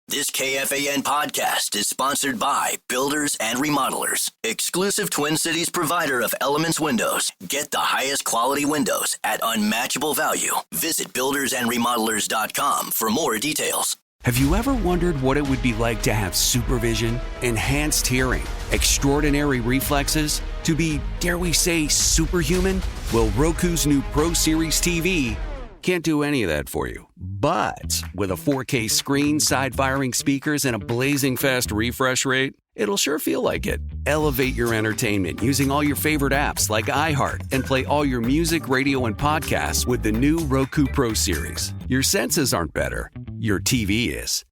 This KFAN podcast is sponsored by Builders and Remodelers, exclusive Twin Cities provider of Elements Windows. Get the highest quality windows at unmatchable value. Visit buildersandremodelers.com for more details. Have you ever wondered what it would be like to have supervision, enhanced hearing, extraordinary reflexes, to be, dare we say, superhuman? Well, Roku's new Pro Series TV can't do any of that for you. But with a 4K screen, side-firing speakers, and a blazing fast refresh rate, it'll sure feel like it. Elevate your entertainment using all your favorite apps like iHeart and play all your music, radio, and podcasts with the new Roku Pro Series. Your senses aren't better. Your TV is.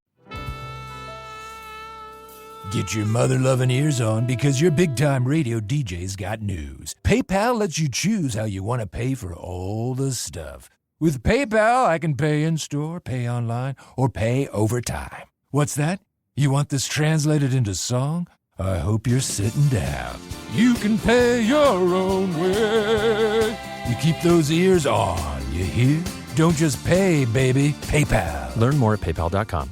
Get your mother-loving ears on because your big-time radio DJ's got news. PayPal lets you choose how you want to pay for all the stuff. With PayPal, I can pay in-store, pay online, or pay over time. What's that? You want this translated into song? I hope you're sitting down. You can pay your own way. You keep those ears on, you hear? Don't just pay, baby. PayPal. Learn more at paypal.com.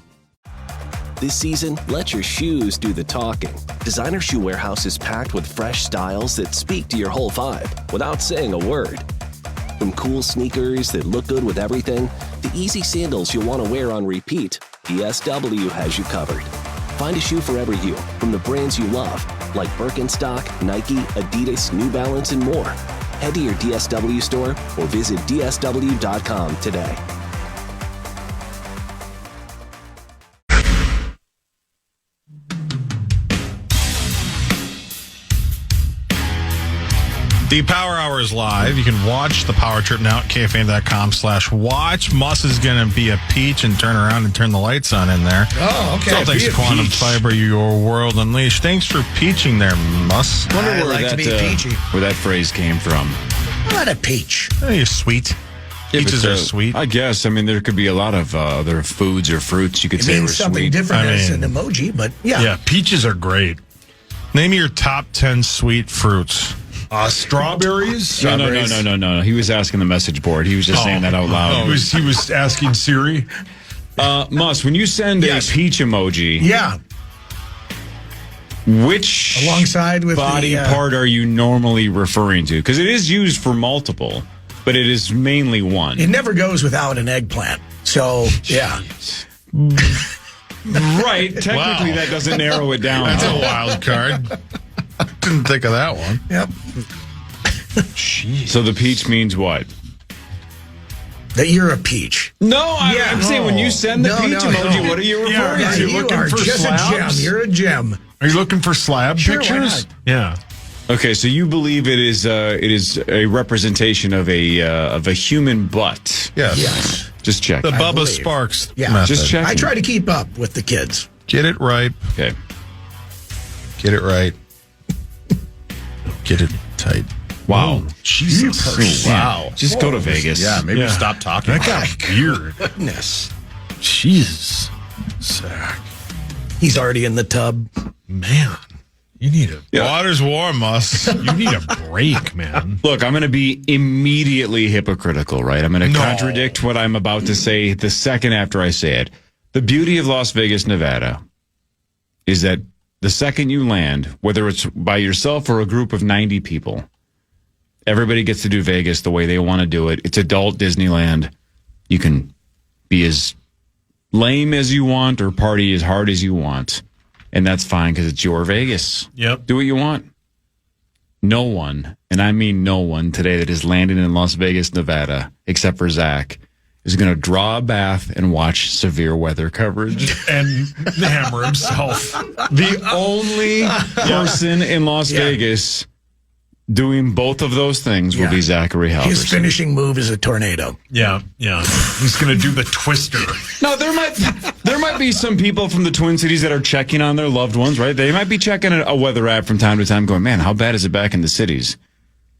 This season, let your shoes do the talking. Designer Shoe Warehouse is packed with fresh styles that speak to your whole vibe without saying a word. From cool sneakers that look good with everything, to easy sandals you'll want to wear on repeat, DSW has you covered. Find a shoe for every you, from the brands you love, like Birkenstock, Nike, Adidas, New Balance, and more. Head to your DSW store or visit DSW.com today. The Power Hour is live. You can watch the Power Trip now at KFAN.com/watch. Muss is going to be a peach and turn around and turn the lights on in there. Oh, okay. So thanks to Quantum Fiber, your world unleashed. Thanks for peaching there, Muss. I like to be peachy. Where that phrase came from. What a peach. Oh, you're sweet. Peaches are sweet. I guess. I mean, there could be a lot of other foods or fruits you could say were something sweet. different as an emoji, but yeah. Yeah, peaches are great. Name me your top 10 sweet fruits. Strawberries? No. He was asking the message board. He was just saying that out loud. He was asking Siri. Muss, when you send a peach emoji, yeah, which alongside with body part are you normally referring to? Because it is used for multiple, but it is mainly one. It never goes without an eggplant. So, yeah. Right. Technically, that doesn't narrow it down. That's a wild card. Didn't think of that one. Yep. Jeez. So the peach means what? That you're a peach. No, I'm saying when you send the peach emoji, what are you referring to? You are just slabs? a gem. You're a gem. Are you looking for slab pictures? Yeah. Okay, so you believe it is a representation of a human butt? Yes. Just check. The Bubba Sparks method. Just check. I try to keep up with the kids. Get it right. Okay. Get it right. Get it tight. Wow. Jesus. Wow. Just go to Vegas. Yeah, maybe stop talking. That got weird. Goodness. Jesus. Zach. He's already in the tub. Man. You need water's warm, Muss. You need a break, man. Look, I'm going to be immediately hypocritical, right? I'm going to contradict what I'm about to say the second after I say it. The beauty of Las Vegas, Nevada, is that the second you land, whether it's by yourself or a group of 90 people, everybody gets to do Vegas the way they want to do it. It's adult Disneyland. You can be as lame as you want or party as hard as you want. And that's fine because it's your Vegas. Yep. Do what you want. No one, and I mean no one today that is landing in Las Vegas, Nevada, except for Zach, is going to draw a bath and watch severe weather coverage. And hammer himself. The only person in Las Vegas doing both of those things will be Zachary Halvy. His finishing move is a tornado. Yeah. He's going to do the twister. No, there might be some people from the Twin Cities that are checking on their loved ones, right? They might be checking a weather app from time to time going, man, how bad is it back in the cities?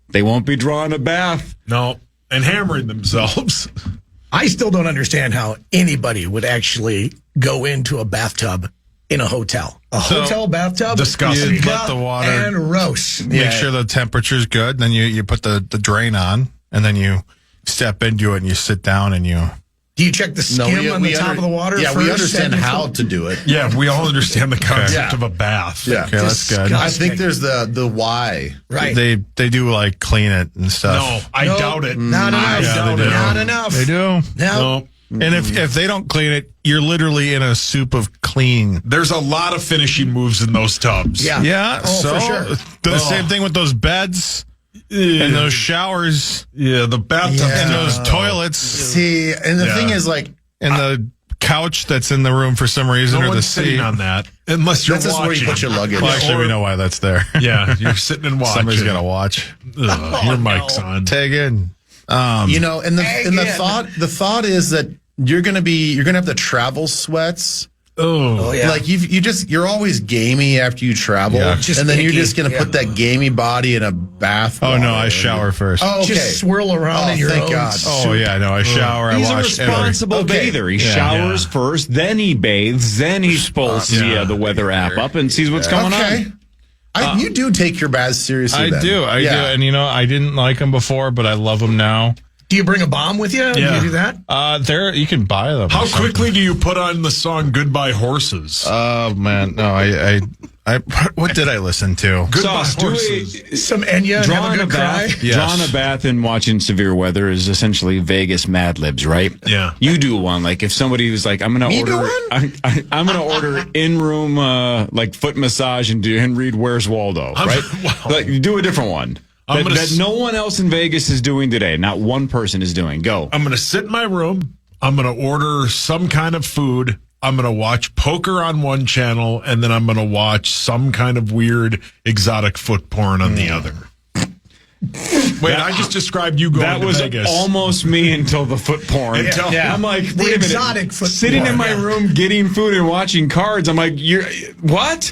They won't be drawing a bath. No, and hammering themselves. I still don't understand how anybody would actually go into a bathtub in a hotel. Hotel bathtub? Disgusting. Let the water and roast. Make sure the temperature's good. Then you put the drain on, and then you step into it, and you sit down, and you Do you check the skim on the top of the water? Yeah, we understand and how to do it. Yeah, we all understand the concept of a bath. Yeah, Okay, that's good. I think there's the why. Right. They do like clean it and stuff. No, I doubt it. Not enough. Yeah, they do. Not enough. They do. No. And if they don't clean it, you're literally in a soup of clean. There's a lot of finishing moves in those tubs. Yeah. Yeah, Oh, so for sure. the same thing with those beds and those showers Yeah, the bathtub and those toilets See, and the thing is, like, and the couch that's in the room for some reason No or the one's sitting seat. on that unless you're that's just watching. where you put your luggage. Well, actually, we know why that's there. Yeah, you're sitting and watching. Somebody's got to watch. Your mic's on. Tag in. You know, and the thought is that you're gonna have the travel sweats. Oh, yeah. Like you're always gamey after you travel, Yeah. and then you're Icky. just gonna put that gamey body in a bath. Oh, no, water. I shower first. Oh, okay. Just swirl around in your thank own God. Oh, yeah, no, I shower. I He's a wash responsible Okay. bather. He Yeah. showers first, then he bathes, then he pulls the weather app up and sees what's going Okay. on. You do take your baths seriously. I then. do. I do. And, I didn't like them before, but I love them now. Do you bring a bomb with you? Do you do that? You can buy them. How quickly do you put on the song "Goodbye Horses"? Oh, man. No, I what did I listen to? Goodbye Sauce, do Horses. Some Enya and have Drawing a a good cry? bath, Yes. drawing a bath and watching severe weather is essentially Vegas Mad Libs, right? Yeah. You do one. Like if somebody was like, I'm going to order, I'm going to order in-room like foot massage and read Where's Waldo, right? Wow. Like you do a different one that no one else in Vegas is doing today. Not one person is doing. Go. I'm going to sit in my room. I'm going to order some kind of food. I'm going to watch poker on one channel, and then I'm going to watch some kind of weird exotic foot porn on the other. Wait, I just described you going That to was Vegas. almost me until the foot porn. Yeah. I'm like, The wait a minute. exotic foot Sitting porn, in my room getting food and watching cards. I'm like, you're what?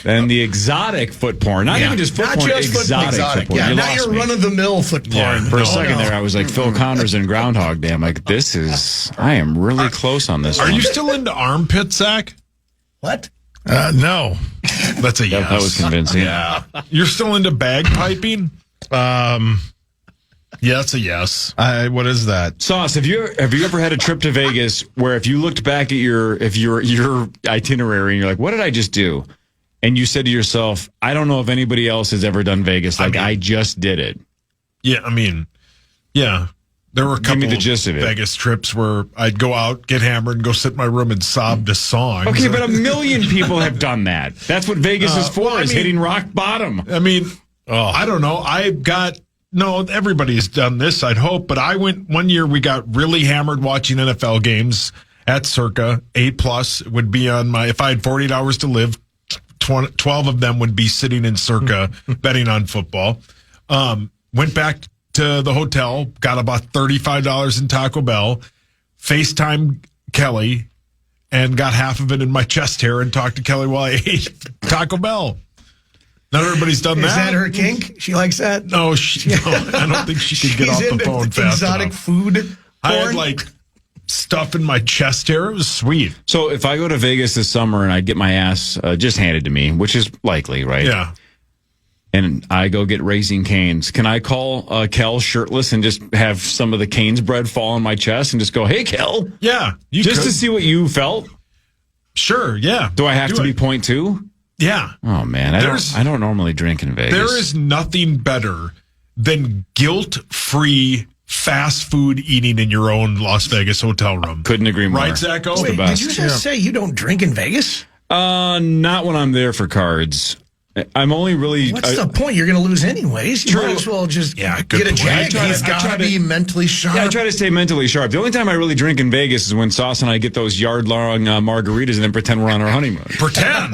And the exotic foot porn, not even just foot Not porn, just foot porn. exotic foot porn. Yeah, You not lost your me. run-of-the-mill foot porn. Yeah. For a second there, I was like Phil Connors in Groundhog Day. I'm like, I am really close on this Are one. you still into armpit sack? What? No. That's a yes. That was convincing. Yeah. You're still into bagpiping? Yeah, that's a yes. What is that? Sauce, have you ever had a trip to Vegas where if you looked back at your itinerary and you're like, what did I just do? And you said to yourself, I don't know if anybody else has ever done Vegas. Like, I just did it. Yeah, yeah. There were a couple me the gist of it. Vegas trips where I'd go out, get hammered, and go sit in my room and sob to songs. Okay, but a million people have done that. That's what Vegas is for, hitting rock bottom. I mean, I don't know. Everybody's done this, I'd hope. But I went one year, we got really hammered watching NFL games at Circa. 8+ would be on if I had 48 hours to live, 12 of them would be sitting in Circa betting on football. Went back to the hotel, got about $35 in Taco Bell, FaceTime Kelly, and got half of it in my chest hair and talked to Kelly while I ate Taco Bell. Not everybody's done that. Is that her kink? She likes that? No, I don't think she could get off the into phone fast exotic enough. food porn? I had like stuff in my chest hair. It was sweet. So if I go to Vegas this summer and I get my ass just handed to me, which is likely, right? Yeah. And I go get Raising Cane's, can I call Kel shirtless and just have some of the Cane's bread fall on my chest and just go, hey, Kel? Yeah. Just to see what you felt? Sure, yeah. Do I have to be 0.2? Yeah. Oh, man. I don't normally drink in Vegas. There is nothing better than guilt-free fast food eating in your own Las Vegas hotel room. Couldn't agree more. Right, Zacho? Wait, did you just say you don't drink in Vegas? Not when I'm there for cards. I'm only really... What's the point? You're going to lose anyways. You might as well just get a point. jag. He's got to be mentally sharp. Yeah, I try to stay mentally sharp. The only time I really drink in Vegas is when Sauce and I get those yard-long margaritas and then pretend we're on our honeymoon. Pretend?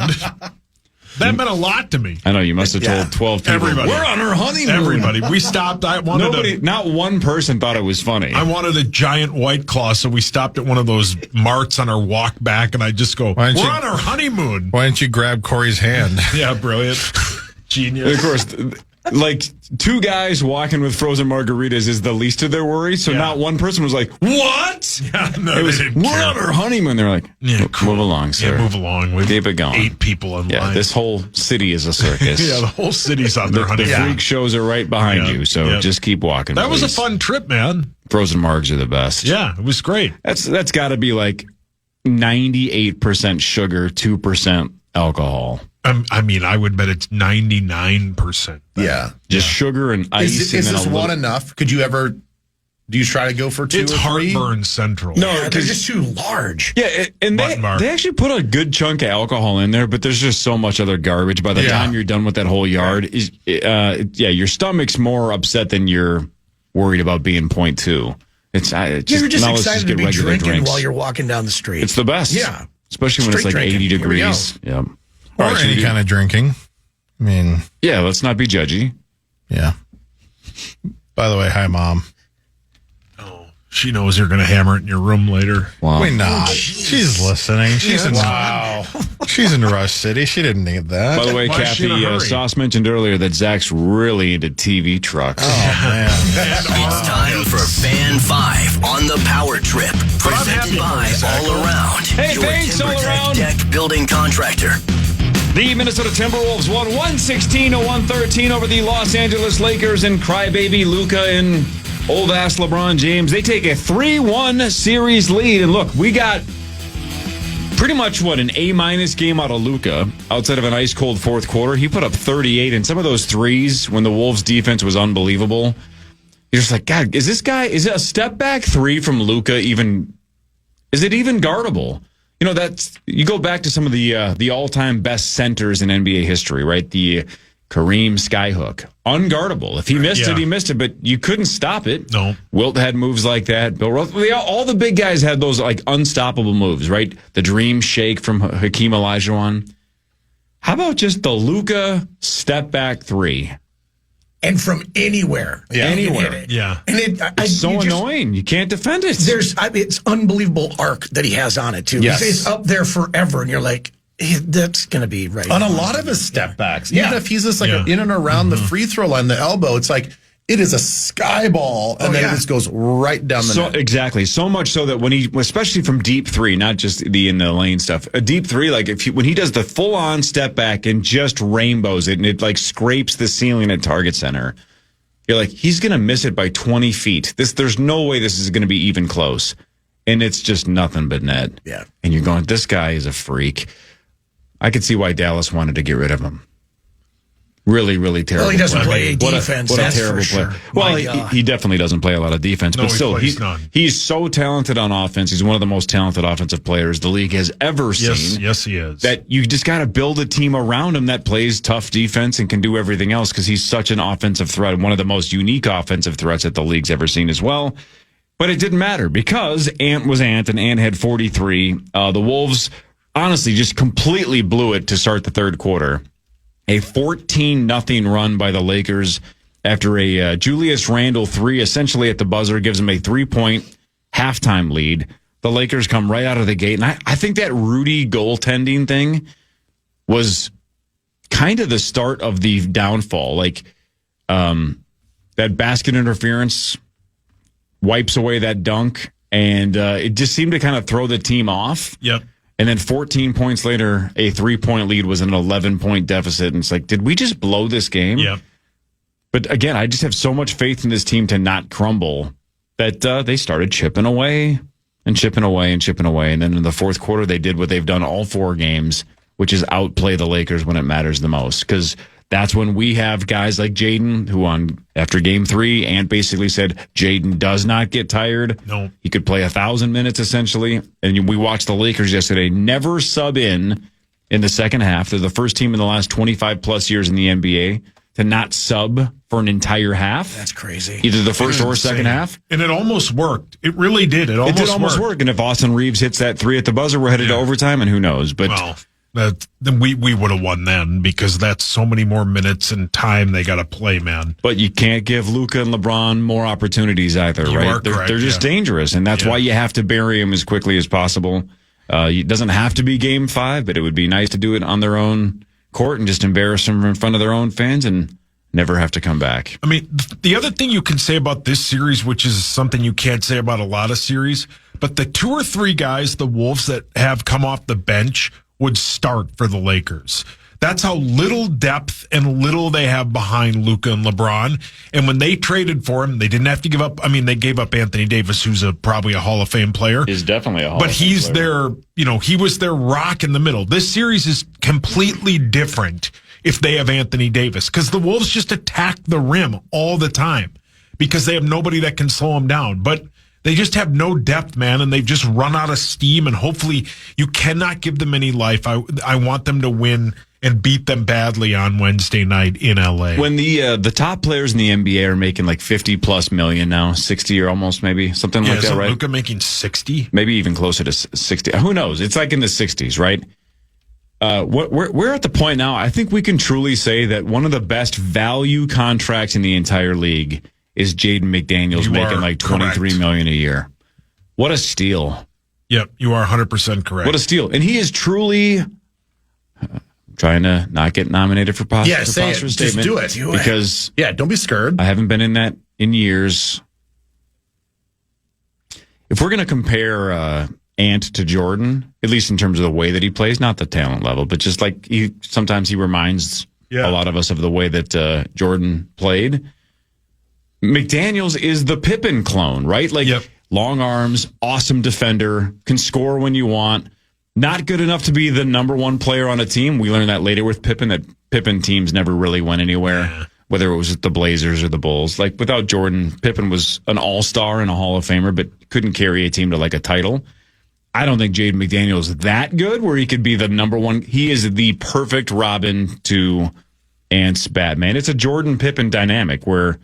That meant a lot to me. I know, you must have told 12 people. Everybody. We're on our honeymoon. Everybody. We stopped. Not one person thought it was funny. I wanted a giant White Claw, so we stopped at one of those marts on our walk back, and I just go, we're on our honeymoon. Why didn't you grab Cory's hand? Yeah, brilliant. Genius. Of course, like 2 guys walking with frozen margaritas is the least of their worries. So not one person was like, "What?" Yeah, no, it was, we're on our honeymoon. They're like, "Move along, sir. Yeah, move along. We've keep it going." 8 people in line. This whole city is a circus. Yeah, the whole city's on their honeymoon. The freak shows are right behind you, so just keep walking. That was a please. fun trip, man. Frozen margs are the best. Yeah, it was great. That's got to be like 98% sugar, 2% alcohol. I mean, I would bet it's 99%. Yeah. Just sugar and ice. Is this one enough? Do you try to go for 2 it's or 3? heartburn central. No, they're just too large. Yeah, and they actually put a good chunk of alcohol in there, but there's just so much other garbage. By the time you're done with that whole yard, your stomach's more upset than you're worried about being 0.2. You're just excited to be drinking while you're walking down the street. It's the best. Yeah. Especially when it's like drinking. 80 degrees. Yeah. Or any kind of drinking. I mean, yeah, let's not be judgy. Yeah. By the way, hi, Mom. Oh, she knows you're going to hammer it in your room later. Wow. Wait, not. She's listening. She's in She's in Rush City. She didn't need that. By the way, Kathy, Sauce mentioned earlier that Zach's really into TV trucks. Oh, man. It's time for Fan 5 on the Power Trip. Presented by All Around. Hey, your thanks, All TimberTech Around. Deck building contractor. The Minnesota Timberwolves won 116-113 over the Los Angeles Lakers, and crybaby Luka and old-ass LeBron James. They take a 3-1 series lead. And look, we got pretty much, an A- game out of Luka outside of an ice-cold fourth quarter. He put up 38, and some of those threes when the Wolves' defense was unbelievable. You're just like, God, is it a step-back 3 from Luka even, is it even guardable? You know, you go back to some of the all-time best centers in NBA history, right? The Kareem skyhook, unguardable. If he missed it, he missed it, but you couldn't stop it. No. Wilt had moves like that. Bill Russell, all the big guys had those like unstoppable moves, right? The dream shake from Hakeem Olajuwon. How about just the Luka step back 3? And from anywhere. Yeah. Anywhere. Yeah. And it's so annoying. You can't defend it. It's unbelievable arc that he has on it, too. Yes. It's up there forever, and you're like, that's going to be right. On a lot of his step backs. Even if he's just like in and around the free throw line, the elbow, it's like, it is a sky ball, and then it just goes right down the net. Exactly. So much so that when especially from deep 3, not just the in the lane stuff, a deep 3, like when he does the full on step back and just rainbows it, and it like scrapes the ceiling at target center, you're like, he's going to miss it by 20 feet. There's no way this is going to be even close. And it's just nothing but net. Yeah. And you're going, this guy is a freak. I could see why Dallas wanted to get rid of him. Really, really terrible. Well, he doesn't player. play defense. What a that's terrible for sure. player. Well, he definitely doesn't play a lot of defense, but still, he's so talented on offense. He's one of the most talented offensive players the league has ever seen. Yes, he is. That you just got to build a team around him that plays tough defense and can do everything else because he's such an offensive threat, one of the most unique offensive threats that the league's ever seen as well. But it didn't matter because Ant was Ant, and Ant had 43. The Wolves honestly just completely blew it to start the third quarter. A 14-0 run by the Lakers after a Julius Randle 3, essentially at the buzzer, gives them a 3-point halftime lead. The Lakers come right out of the gate. And I think that Rudy goaltending thing was kind of the start of the downfall. Like that basket interference wipes away that dunk, and it just seemed to kind of throw the team off. Yep. And then 14 points later, a 3-point lead was an 11-point deficit. And it's like, did we just blow this game? Yep. But again, I just have so much faith in this team to not crumble that they started chipping away and chipping away and chipping away. And then in the fourth quarter, they did what they've done all 4 games, which is outplay the Lakers when it matters the most. Because that's when we have guys like Jaden, who after game 3, Ant basically said Jaden does not get tired. No. He could play 1,000 minutes essentially. And we watched the Lakers yesterday never sub in the second half. They're the first team in the last 25 plus years in the NBA to not sub for an entire half. That's crazy. Either the first or second half. And it almost worked. It really did. It almost work. And if Austin Reeves hits that 3 at the buzzer, we're headed to overtime, and who knows? But then we would have won then because that's so many more minutes and time they got to play, man. But you can't give Luka and LeBron more opportunities either, You right? are correct, They're just dangerous, and that's why you have to bury them as quickly as possible. It doesn't have to be Game 5, but it would be nice to do it on their own court and just embarrass them in front of their own fans and never have to come back. I mean, the other thing you can say about this series, which is something you can't say about a lot of series, but the 2 or 3 guys, the Wolves that have come off the bench would start for the Lakers. That's how little depth and little they have behind Luka and LeBron. And when they traded for him, they didn't have to give up. I mean, they gave up Anthony Davis, who's probably a Hall of Fame player. He's definitely a Hall of Fame player. But he's their, he was their rock in the middle. This series is completely different if they have Anthony Davis, because the Wolves just attack the rim all the time because they have nobody that can slow them down. But they just have no depth, man, and they've just run out of steam, and hopefully you cannot give them any life. I want them to win and beat them badly on Wednesday night in LA. When the top players in the NBA are making like 50+ million now, 60 or almost maybe, something like that, right? Luka making 60? Maybe even closer to 60. Who knows? It's like in the 60s, right? We're at the point now, I think we can truly say that one of the best value contracts in the entire league is Jaden McDaniels making like $23 million a year. What a steal. Yep, you are 100% correct. What a steal. And he is truly trying to not get nominated for say it. Just do it. Because don't be scared. I haven't been in that in years. If we're going to compare Ant to Jordan, at least in terms of the way that he plays, not the talent level, but just like sometimes he reminds a lot of us of the way that Jordan played. McDaniels is the Pippen clone, right? Like long arms, awesome defender, can score when you want. Not good enough to be the number 1 player on a team. We learned that later with Pippen, that Pippen teams never really went anywhere, whether it was with the Blazers or the Bulls. Like without Jordan, Pippen was an all-star and a Hall of Famer, but couldn't carry a team to like a title. I don't think Jaden McDaniels is that good where he could be the number 1. He is the perfect Robin to Ant's Batman. It's a Jordan Pippen dynamic where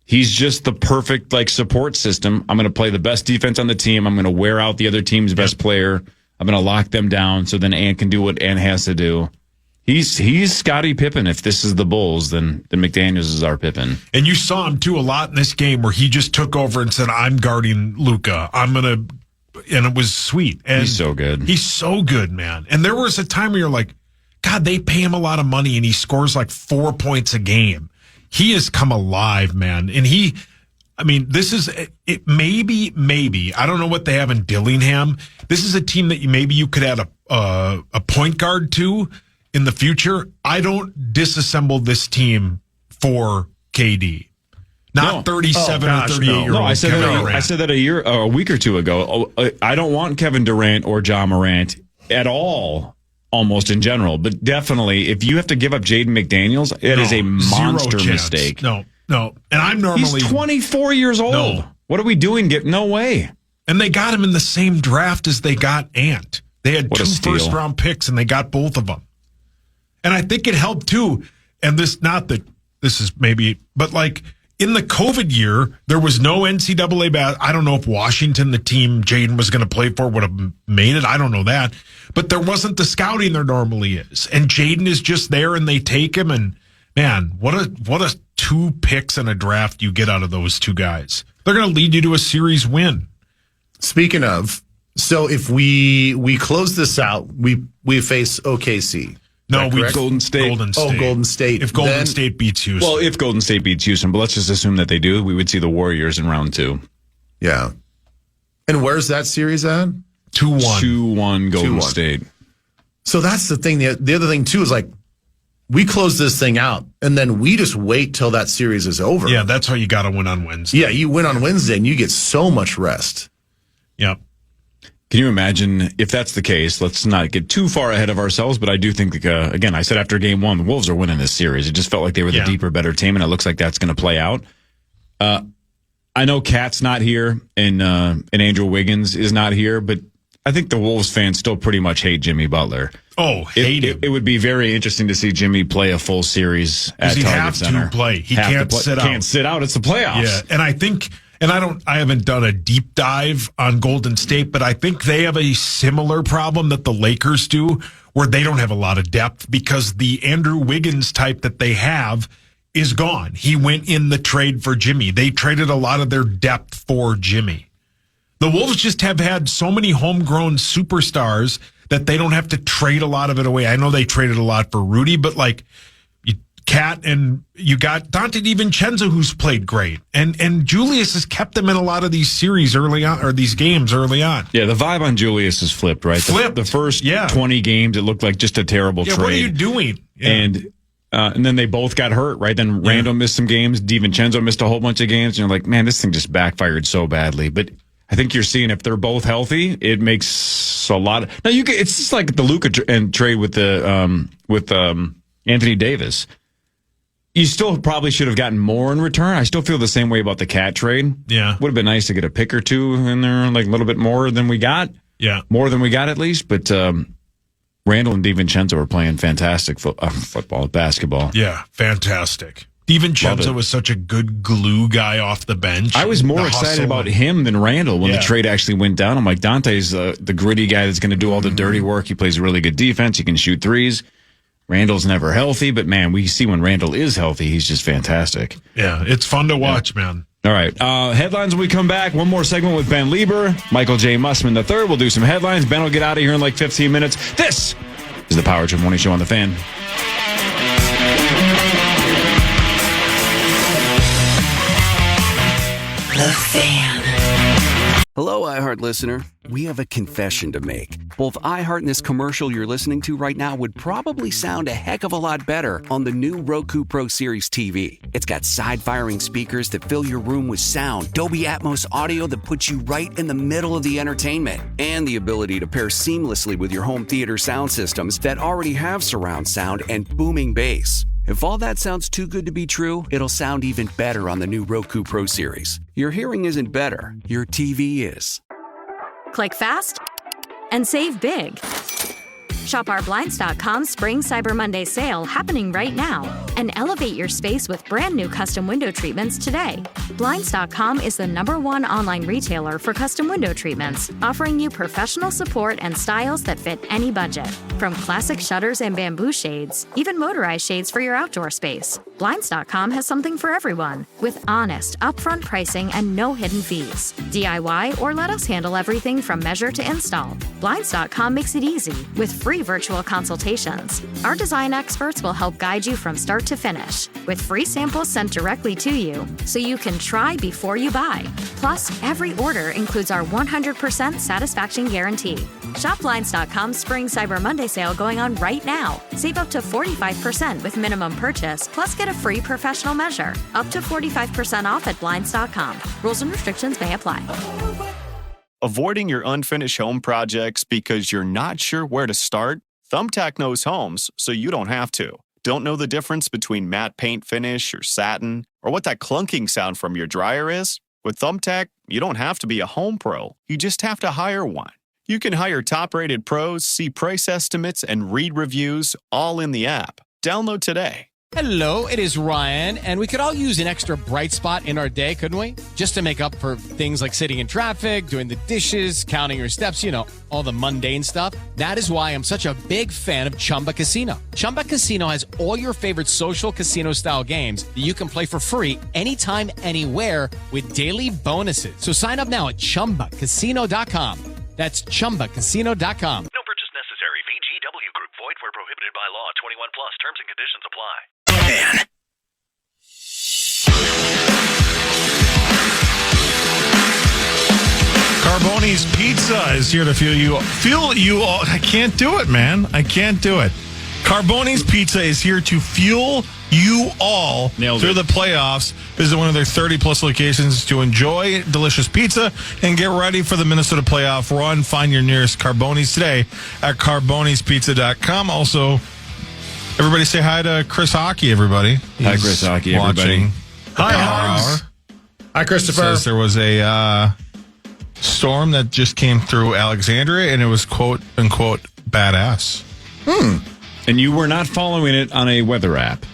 he's just the perfect like support system. I'm going to play the best defense on the team. I'm going to wear out the other team's best player. I'm going to lock them down so then Ant can do what Ant has to do. He's Scottie Pippen. If this is the Bulls, then McDaniels is our Pippen. And you saw him too a lot in this game where he just took over and said, "I'm guarding Luka. I'm going to," and it was sweet. And he's so good. He's so good, man. And there was a time where you're like, God, they pay him a lot of money and he scores like 4 points a game. He has come alive, man. And this is it. Maybe I don't know what they have in Dillingham. This is a team that you could add a point guard to in the future. I don't disassemble this team for KD. Not 37 or 38-year-old. No, I said that a week or two ago. I don't want Kevin Durant or Ja Morant at all. Almost in general, but definitely if you have to give up Jaden McDaniels, it is a monster mistake. No. And I'm normally... He's 24 years old. No. What are we doing? No way. And they got him in the same draft as they got Ant. They had 2 first-round picks, and they got both of them. And I think it helped, too. And this is maybe... But, like, in the COVID year, there was no NCAA I don't know if Washington, the team Jaden was going to play for, would have made it. I don't know that. But there wasn't the scouting there normally is. And Jaden is just there, and they take him. And, man, what a 2 picks in a draft you get out of those 2 guys. They're going to lead you to a series win. Speaking of, so if we close this out, we face OKC. No, Golden State. Golden State. If Golden State beats Houston. Well, if Golden State beats Houston, but let's just assume that they do, we would see the Warriors in round 2. Yeah. And where's that series at? 2-1. 2-1 Golden State. So that's the thing. The other thing, too, is like we close this thing out, and then we just wait till that series is over. Yeah, that's how you got to win on Wednesday. Yeah, you win on Wednesday, and you get so much rest. Yep. Can you imagine if that's the case? Let's not get too far ahead of ourselves, but I do think, again, I said after game 1, the Wolves are winning this series. It just felt like they were the deeper, better team, and it looks like that's going to play out. I know Cat's not here, and Andrew Wiggins is not here, but I think the Wolves fans still pretty much hate Jimmy Butler. Oh, hate him. It would be very interesting to see Jimmy play a full series at Target Center. He has to play. He can't sit out. Can't sit out. It's the playoffs. Yeah, and I think... And I haven't done a deep dive on Golden State, but I think they have a similar problem that the Lakers do, where they don't have a lot of depth because the Andrew Wiggins type that they have is gone. He went in the trade for Jimmy. They traded a lot of their depth for Jimmy. The Wolves just have had so many homegrown superstars that they don't have to trade a lot of it away. I know they traded a lot for Rudy, but like Cat, and you got Dante DiVincenzo, who's played great. And Julius has kept them in a lot of these series early on, or these games early on. Yeah, the vibe on Julius is flipped, right? The first 20 games, it looked like just a terrible trade. What are you doing? Yeah. And then they both got hurt, right? Then Randall missed some games. DiVincenzo missed a whole bunch of games. And you're like, man, this thing just backfired so badly. But I think you're seeing if they're both healthy, it makes a lot of... Now, it's just like the Luka trade with Anthony Davis. You still probably should have gotten more in return. I still feel the same way about the Cat trade. Yeah. Would have been nice to get a pick or two in there, like a little bit more than we got. Yeah. More than we got, at least. But Randall and DiVincenzo were playing fantastic basketball. Yeah, fantastic. DiVincenzo was such a good glue guy off the bench. I was more excited about him than Randall when the trade actually went down. I'm like, Dante's the gritty guy that's going to do all the dirty work. He plays really good defense. He can shoot threes. Randall's never healthy, but man, we see when Randall is healthy, he's just fantastic. Yeah, it's fun to watch, man. All right. Headlines when we come back. One more segment with Ben Lieber, Michael J. Mussman III. We'll do some headlines. Ben will get out of here in like 15 minutes. This is the Power Trip Morning Show on the Fan. The Fan. Hello, iHeart listener. We have a confession to make. Both iHeart and this commercial you're listening to right now would probably sound a heck of a lot better on the new Roku Pro Series TV. It's got side-firing speakers that fill your room with sound, Dolby Atmos audio that puts you right in the middle of the entertainment, and the ability to pair seamlessly with your home theater sound systems that already have surround sound and booming bass. If all that sounds too good to be true, it'll sound even better on the new Roku Pro Series. Your hearing isn't better, your TV is. Click fast and save big. Shop our Blinds.com Spring Cyber Monday sale happening right now and elevate your space with brand new custom window treatments today. Blinds.com is the #1 online retailer for custom window treatments, offering you professional support and styles that fit any budget. From classic shutters and bamboo shades, even motorized shades for your outdoor space. Blinds.com has something for everyone, with honest, upfront pricing and no hidden fees. DIY or let us handle everything from measure to install. Blinds.com makes it easy with free virtual consultations. Our design experts will help guide you from start to finish, with free samples sent directly to you so you can try before you buy. Plus, every order includes our 100% satisfaction guarantee. Shop Blinds.com Spring Cyber Monday sale going on right now. Save up to 45% with minimum purchase, plus get a free professional measure. Up to 45% off at Blinds.com. Rules and restrictions may apply. Avoiding your unfinished home projects because you're not sure where to start? Thumbtack knows homes, so you don't have to. Don't know the difference between matte paint finish or satin, or what that clunking sound from your dryer is? With Thumbtack, you don't have to be a home pro. You just have to hire one. You can hire top-rated pros, see price estimates, and read reviews all in the app. Download today. Hello, it is Ryan, and we could all use an extra bright spot in our day, couldn't we? Just to make up for things like sitting in traffic, doing the dishes, counting your steps, you know, all the mundane stuff. That is why I'm such a big fan of Chumba Casino. Chumba Casino has all your favorite social casino-style games that you can play for free anytime, anywhere with daily bonuses. So sign up now at ChumbaCasino.com. That's ChumbaCasino.com. No purchase necessary. VGW Group. Void where prohibited by law. 21 plus. Terms and conditions apply. Man. Carboni's Pizza is here to fuel you all. I can't do it, man. I can't do it. Carboni's Pizza is here to fuel you all through the playoffs. Visit one of their 30-plus locations to enjoy delicious pizza and get ready for the Minnesota playoff run. Find your nearest Carboni's today at carbonispizza.com. Also, everybody say hi to Chris Hockey, everybody. Hi, Chris Hockey, everybody. Hi, Hans. Hi, Christopher. Says there was a storm that just came through Alexandria, and it was quote-unquote badass. And you were not following it on a weather app.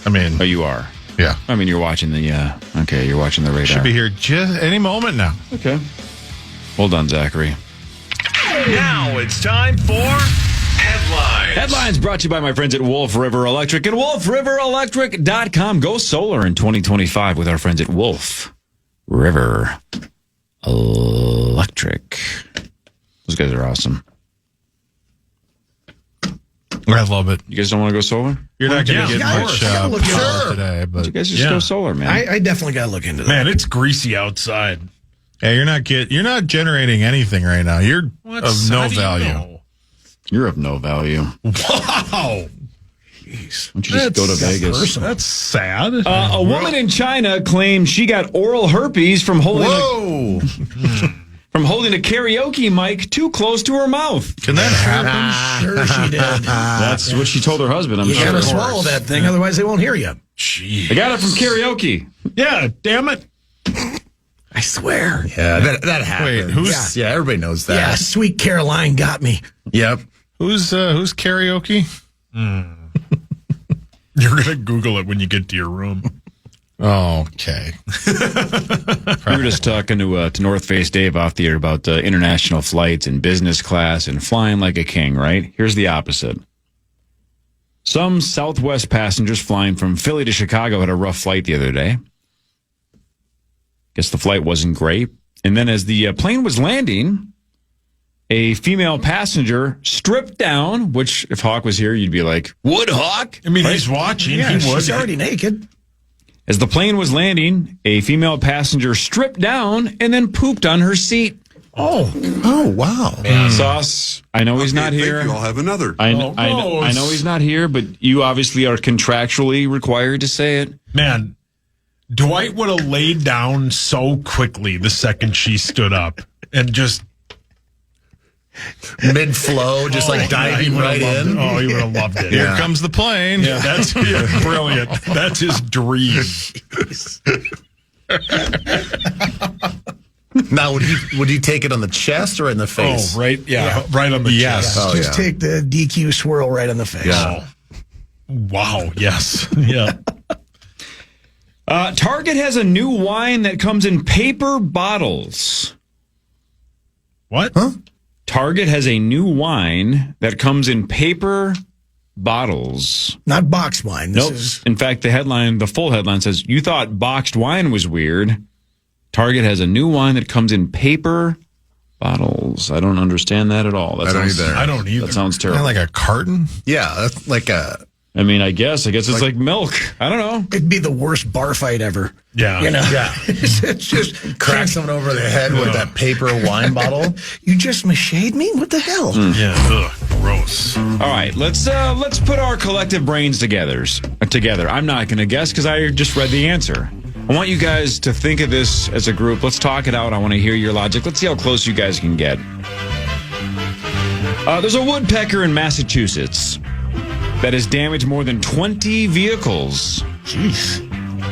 I mean... Oh, you are? Yeah. I mean, you're watching the... you're watching the radar. Should be here just any moment now. Okay. Hold on, Zachary. Now it's time for Headlines. Headlines brought to you by my friends at Wolf River Electric at wolfriverelectric.com. Go solar in 2025 with our friends at Wolf River Electric. Those guys are awesome. I love it. You guys don't want to go solar? You're not going to get much power today, but you guys just go solar, man. I definitely got to look into that. Man, it's greasy outside. Yeah, you're not generating anything right now. You're of no value. You're of no value. Wow. Jeez. Why don't you just go to Vegas? Personal. That's sad. A woman in China claimed she got oral herpes from holding a karaoke mic too close to her mouth. Can that happen? Sure she did. That's what she told her husband. You got to swallow that thing, otherwise they won't hear you. Jeez. I got it from karaoke. Yeah, damn it. I swear. Yeah, that happened. Wait, who's? Yeah, everybody knows that. Yeah, Sweet Caroline got me. Yep. Who's karaoke? You're gonna Google it when you get to your room. Okay. We were just talking to North Face Dave off the air about international flights and business class and flying like a king, right? Here's the opposite. Some Southwest passengers flying from Philly to Chicago had a rough flight the other day. Guess the flight wasn't great. And then as the plane was landing, a female passenger stripped down, which if Hawk was here, you'd be like, would Hawk? I mean, he's watching. Yeah, he would. she's already naked. As the plane was landing, a female passenger stripped down and then pooped on her seat. Oh, wow. Sauce, I know he's not here. I'll have another. I know he's not here, but you obviously are contractually required to say it. Man, Dwight would have laid down so quickly the second she stood up and just mid-flow, just diving right in. Oh, he would have loved it. Here comes the plane. Yeah, that's brilliant. That's his dream. Now, would he take it on the chest or in the face? Oh, right. Yeah, right on the chest. Oh, just take the DQ swirl right on the face. Yeah. Wow. Yes. Yeah. Target has a new wine that comes in paper bottles. What? Huh? Target has a new wine that comes in paper bottles. Not boxed wine. Nope. In fact, the full headline says, "You thought boxed wine was weird. Target has a new wine that comes in paper bottles." I don't understand that at all. I don't either. That sounds terrible. Like a carton? Yeah, that's like a... I mean, I guess it's like milk. I don't know. It'd be the worst bar fight ever. Yeah. You know? Yeah. It's just crack someone over the head with that paper wine bottle. You just machade me? What the hell? Yeah. Ugh, gross. All right, let's put our collective brains together. I'm not going to guess because I just read the answer. I want you guys to think of this as a group. Let's talk it out. I want to hear your logic. Let's see how close you guys can get. There's a woodpecker in Massachusetts that has damaged more than 20 vehicles. Jeez.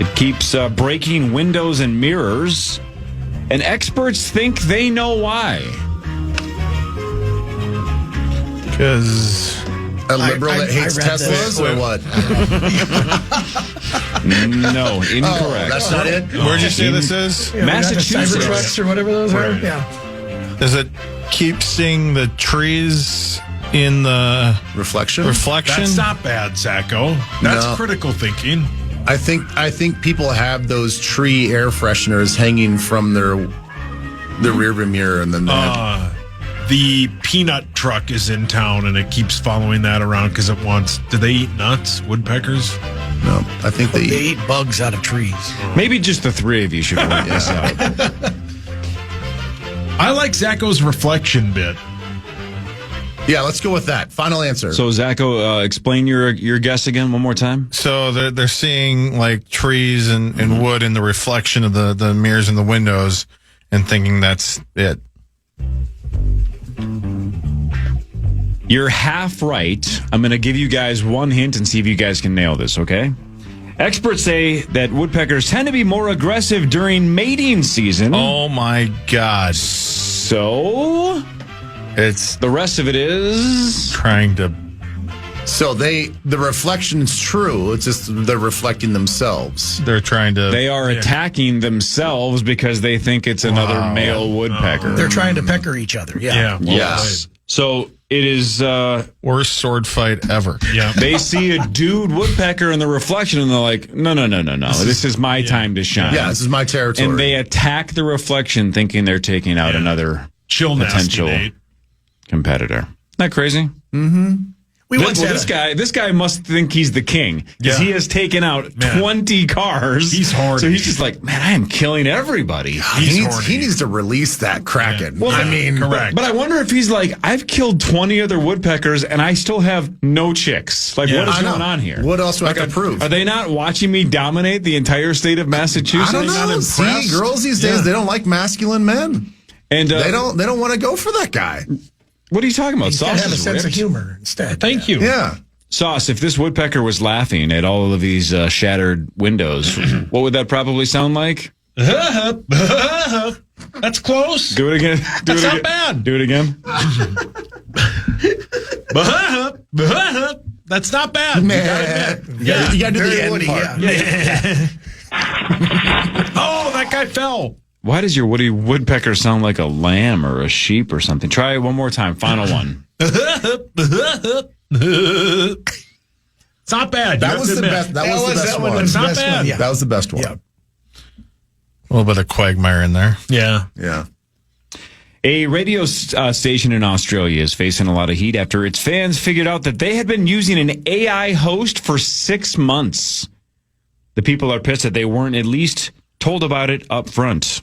It keeps breaking windows and mirrors, and experts think they know why. Because a liberal that hates Teslas or what? No, incorrect. Oh, that's not it? Where'd you say this is? Yeah, Massachusetts. Cybertrucks or whatever those are? Right. Yeah. Does it keep seeing the trees in the reflection? That's not bad, Zacco. That's critical thinking. I think people have those tree air fresheners hanging from the rearview mirror, and then the peanut truck is in town, and it keeps following that around because it wants. Do they eat nuts? Woodpeckers? No, I think they eat bugs out of trees. Maybe just the three of you should work this out. I like Zacco's reflection bit. Yeah, let's go with that. Final answer. So, Zacco, explain your guess again one more time. So they're seeing like trees and wood in the reflection of the mirrors in the windows and thinking that's it. You're half right. I'm going to give you guys one hint and see if you guys can nail this, okay? Experts say that woodpeckers tend to be more aggressive during mating season. Oh, my God. So... it's the rest of it is trying to. So the reflection's true. It's just they're reflecting themselves. They're trying to. They are attacking themselves because they think it's another male woodpecker. They're trying to pecker each other. Yeah. Yes. So it is worst sword fight ever. Yeah. They see a dude woodpecker in the reflection and they're like, no. This is my time to shine. Yeah, this is my territory. And they attack the reflection thinking they're taking out another potential competitor. Isn't that crazy? Mm-hmm. This guy must think he's the king because he has taken out 20 cars. He's horny. So he's just like, man, I am killing everybody. He needs to release that Kraken. Yeah. Well, correct. But I wonder if he's like, I've killed 20 other woodpeckers and I still have no chicks. Like, what is going on here? What else do I have to prove? Are they not watching me dominate the entire state of Massachusetts? I don't know. See, girls these days, they don't like masculine men. And they don't want to go for that guy. What are you talking about? He's got to have a sense of humor instead. Thank you. Yeah. Sauce, if this woodpecker was laughing at all of these shattered windows, what would that probably sound like? That's close. Do it again. That's not bad. Do it again. That's not bad. Man. You got to do the end part. Oh, that guy fell. Why does your Woody Woodpecker sound like a lamb or a sheep or something? Try it one more time. Final one. It's not bad. That was the best. That was the best one. It's not bad. That was the best one. Yeah. A little bit of quagmire in there. Yeah. A radio station in Australia is facing a lot of heat after its fans figured out that they had been using an AI host for 6 months. The people are pissed that they weren't at least told about it up front.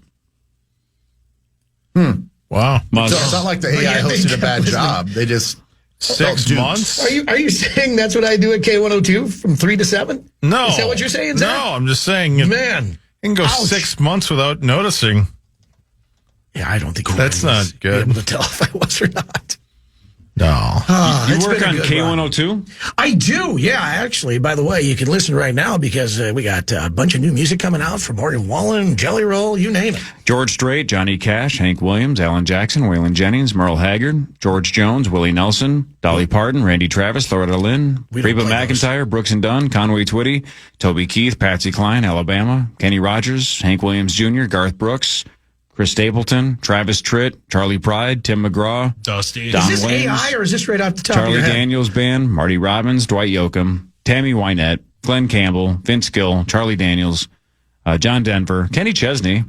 Wow. So it's not like the AI hosted a bad job. They just 6 months? Are you saying that's what I do at K102 from 3 to 7? No. Is that what you're saying, Zach? No, I'm just saying. Man. You can go 6 months without noticing. Yeah, I don't think that's not good. Able to tell if I was or not. No. You work on K102? I do, yeah, actually. By the way, you can listen right now because we got a bunch of new music coming out from Morgan Wallen, Jelly Roll, you name it. George Strait, Johnny Cash, Hank Williams, Alan Jackson, Waylon Jennings, Merle Haggard, George Jones, Willie Nelson, Dolly Parton, Randy Travis, Loretta Lynn, Reba McEntire, Brooks and Dunn, Conway Twitty, Toby Keith, Patsy Cline, Alabama, Kenny Rogers, Hank Williams Jr., Garth Brooks, Chris Stapleton, Travis Tritt, Charlie Pride, Tim McGraw, Dusty. Don Is this Williams, AI or is this right off the top Charlie of your head? Daniels Band, Marty Robbins, Dwight Yoakam, Tammy Wynette, Glenn Campbell, Vince Gill, Charlie Daniels, John Denver, Kenny Chesney,